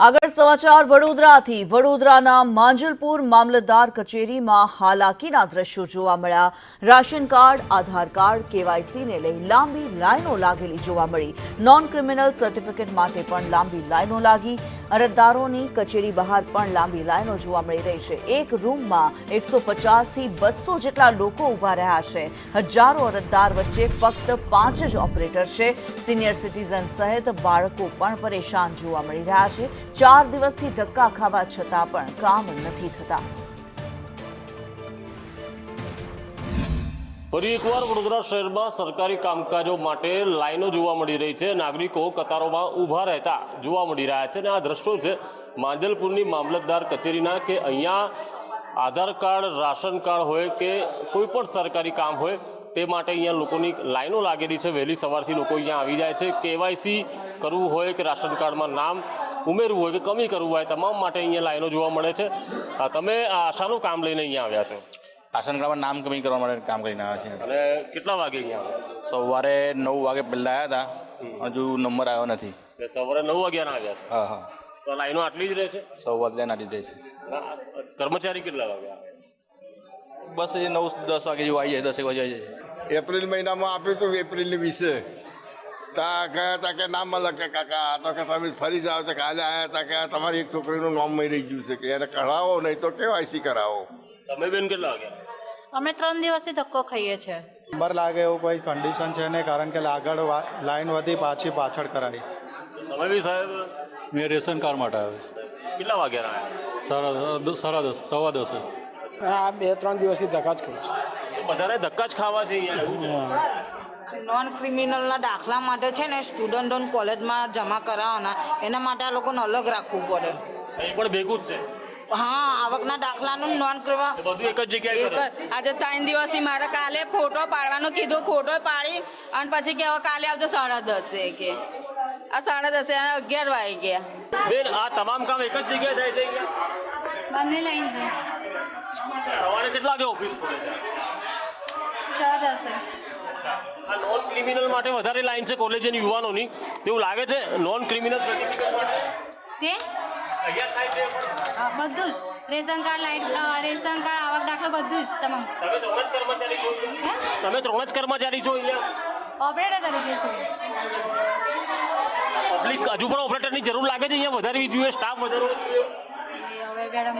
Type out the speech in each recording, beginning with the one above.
આગળ સમાચાર વડોદરાથી વડોદરાના માંજલપુર મામલતદાર કચેરીમાં હાલાકીના દ્રશ્યો જોવા મળ્યા। રાશન કાર્ડ, આધાર કાર્ડ, કેવાયસીને લઈ લાંબી લાઈનો લાગેલી જોવા મળી। નોન ક્રિમિનલ સર્ટિફિકેટ માટે પણ લાંબી લાઈનો લાગી। અરજદારોની કચેરી બહાર પણ લાંબી લાઈનો જોવા મળી રહી છે। એક રૂમમાં 150 થી 200 જેટલા લોકો ઊભા રહ્યા છે। હજારો અરજદાર વચ્ચે ફક્ત 5 જ ઓપરેટર છે। સિનિયર સિટીઝન સહિત બાળકો પણ પરેશાન જોવા મળી રહ્યા છે। 4 દિવસથી ધક્કા ખાવા છતાં પણ કામ નથી થતા। ફરી એકવાર વડોદરા શહેરમાં સરકારી કામકાજો માટે લાઈનો જોવા મળી રહી છે। નાગરિકો કતારોમાં ઊભા રહેતા જોવા મળી રહ્યા છે અને આ દ્રશ્યો છે માંજલપુરની મામલતદાર કચેરીના કે અહીંયા આધાર કાર્ડ, રાશન કાર્ડ હોય કે કોઈ પણ સરકારી કામ હોય તે માટે અહીંયા લોકોની લાઈનો લાગેલી છે। વહેલી સવારથી લોકો અહીંયા આવી જાય છે। કેવાયસી કરવું હોય કે રાશન કાર્ડમાં નામ ઉમેરવું હોય કે કમી કરવું હોય તમામ માટે અહીંયા લાઈનો જોવા મળે છે। તમે આશાનું કામ લઈને અહીંયા આવ્યા છો? રાશન કાર્ડમાં નામ કમી કરવા માટે કામ કરીને આવ્યા છે। અને કેટલા વાગે અહીંયા આવ્યા? સવારે 9 વાગે પહેલાં આવ્યા હતા, હજુ નંબર આવ્યો નથી। સવારે 9 વાગ્યાના આવ્યા છે? હા હા। તો લાઈનો આટલી જ રહે છે? સવારે નાટી દે છે। કર્મચારી કેટલા વાગ્યા? બસ એ 9-10 વાગે જેવું આવી જાય, 10 વાગે આવી જાય। એપ્રિલ મહિનામાં આપ્યું હતું, એપ્રિલની 20 ત્યાં ગયા હતા કે નામ મળે કે કાકા તો કે તમે ફરી જાઓ તો કાલે આવ્યા હતા કે તમારી એક છોકરીનું નામ મળી ગયું છે કે એને કઢાવો નહીં તો કેવાયસી કરાવો। તમે બેન કેટલા વાગ્યા? અમે 3 દિવસથી ધક્કો ખાઈએ છીએ। નંબર લાગે એવું કોઈ કન્ડિશન છે નહીં, કારણ કે આગળ લાઈન વધી પાછળ કરાવી। તમે બી સાહેબ? મેં રેશન કાર્ડ માટે આવ્યો કેટલા વાગ્યાના આવ્યા? સાડા 10, સવા 10। આ 2-3 દિવસથી ધક્કા જ કરું છું। બધાને ધક્કા જ ખાવા છે અહીંયા, એવું છે? નોન ક્રિમિનલના દાખલા માટે છે ને સ્ટુડન્ટોને કોલેજમાં જમા કરાવવાના, એના માટે આ લોકોને અલગ રાખવું પડે। એ પણ ભેગું જ છે? હા, આવકના દાખલાનું નોન ક્રિમિનલ બધું એક જ જગ્યાએ કરે? આજે 3 દિવસથી મારે કાલે ફોટો પાડવાનું કીધું, ફોટો પાડી અને પછી કે હવે કાલે આવજો 10:30 કે આ 10:30 અને 11 વાગી ગયા। બેન, આ તમામ કામ એક જ જગ્યાએ થાય છે અહીંયા? બંને લાઈન છે। સવારે કેટલા વાગે ઓફિસ ખુલે છે? 10:30। આ નોન ક્રિમિનલ માટે વધારે લાઈન છે કોલેજની યુવાનોની, તેવું લાગે છે? નોન ક્રિમિનલ સર્ટિફિકેટ માટે તે અહીંયા થાય છે? બધું જ રેશન કાર્ડ, રેશન કાર્ડ, આવક દાખલો બધું જ તમામ। તમે 3 જ કર્મચારી છો? તમે 3 જ કર્મચારી છો અહીંયા? ઓપરેટર તરીકે છું। પબ્લિક હજુ પણ ઓપરેટરની જરૂર લાગે છે? અહીંયા વધારવી જોઈએ, સ્ટાફ વધારવો જોઈએ? હવે મેડમ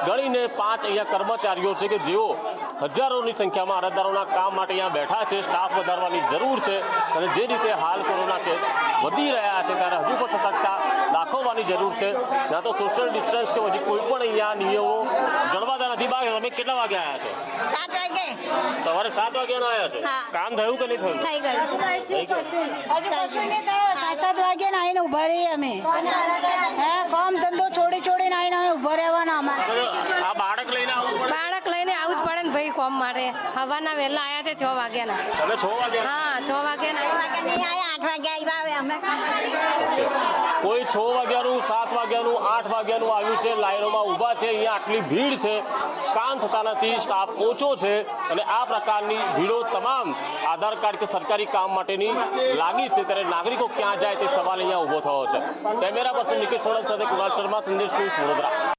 ગણીને 5 અહીંયા કર્મચારીઓ છે કે જેઓ હજારોની સંખ્યામાં અરજદારોના કામ માટે અહીંયા બેઠા છે। સ્ટાફ વધારવાની જરૂર છે અને જે રીતે હાલ કોરોના કેસ વધી રહ્યા છે ત્યારે હજુ પણ સતર્કતા દાખવવાની જરૂર છે। ત્યાં તો સોશિયલ ડિસ્ટન્સ કે હજી કોઈ પણ અહીંયા નિયમો જળવાતા નથી। તમે કેટલા વાગે આવ્યા છો? 7 વાગે। સવારે 7 વાગ્યાના આવ્યા છો? કામ થયું કે નહીં થયું? થઈ ગયું। હજુ કશું નહીં થયું। 7 વાગે આવીને ઊભા રહીએ અમે। હે, કામ ધંધો છોડીને આવીને અમે ઊભા રહેવાના અમારે। આ બાળક લઈને આવવું પડે? બાળક લઈને આવું જ પડે ને ભાઈ, કોમ માટે હવાના વહેલા આવ્યા છે 6 વાગ્યાના। તમે 6 વાગ્યા? હા, 6 વાગ્યાના। 6 વાગે નહીં આવ્યા, 8 વાગે આવ્યા અમે। કોઈ 6 વાગ્યાનું, 7 વાગ્યાનું, 8 વાગ્યાનું આવ્યું છે, લાઈનોમાં ઊભા છે। અહીંયા આટલી ભીડ છે, કામ થતા નથી, સ્ટાફ ઓછો છે અને આ પ્રકારની ભીડો તમામ આધાર કાર્ડ કે સરકારી કામ માટેની લાગી છે ત્યારે નાગરિકો ક્યાં જાય તે સવાલ અહીંયા ઊભો થયો છે। કેમેરા પર્સન નિકેશ સોલંકી સાથે કુણાલ શર્મા, સંદેશ ન્યૂઝ, વડોદરા।